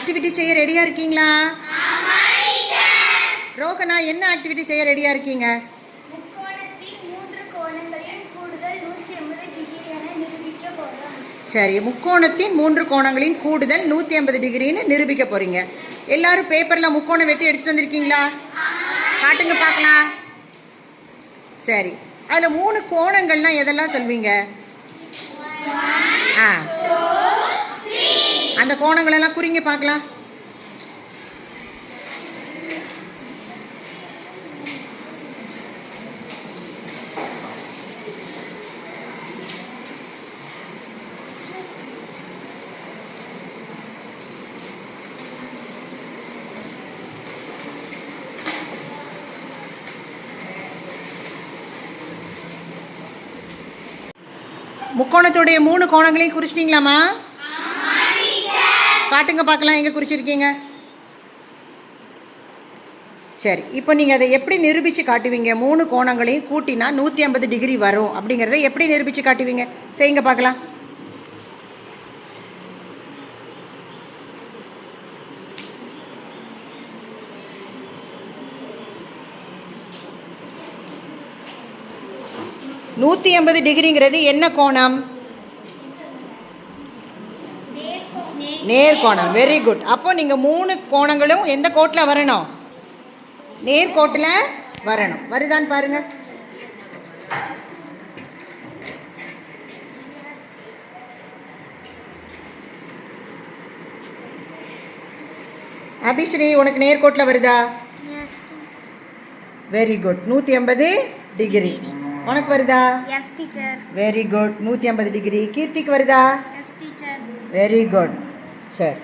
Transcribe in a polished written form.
Activity செய்ய ரெடியாக இருக்கீங்களா? ரோகனா, என்ன ஆக்டிவிட்டி செய்ய ரெடியாக இருக்கீங்க? சரி, முக்கோணத்தின் 3 கோணங்களின் கூடுதல் 180 டிகிரின்னு நிரூபிக்க போகிறீங்க. எல்லாரும் பேப்பரில் முக்கோணம் வெட்டி எடுத்துகிட்டு வந்திருக்கீங்களா? காட்டுங்க பார்க்கலாம். சரி, அதில் 3 கோணங்கள்னால் எதெல்லாம் சொல்வீங்க? அந்த கோணங்களெல்லாம் குறிங்க பார்க்கலாம். முக்கோணத்துடைய 3 கோணங்களையும் குறிச்சிட்டீங்களாமா? காட்டுங்க பார்க்கலாம், எங்கே குறிச்சிருக்கீங்க? சரி, இப்போ நீங்கள் அதை எப்படி நிரூபித்து காட்டுவீங்க? 3 கோணங்களையும் கூட்டினா 180 டிகிரி வரும் அப்படிங்கிறத எப்படி நிரூபித்து காட்டுவீங்க? செய்யுங்க பார்க்கலாம். நூற்றி 180 டிகிரிங்கிறது என்ன கோணம்? நேர்கோணம். Very good. அப்போ நீங்கள் 3 கோணங்களும் எந்த கோட்டில் வரணும்? நேர்கோட்டில் வரணும். வருதான்னு பாருங்க. அபிஸ்ரீ, உனக்கு நேர்கோட்டில் வருதா? Very good. 180 டிகிரி. உனக்கு வருதா? Yes teacher. Very good. 180 degree. கீர்த்திக்கு வருதா? Yes teacher. Very good. சரி.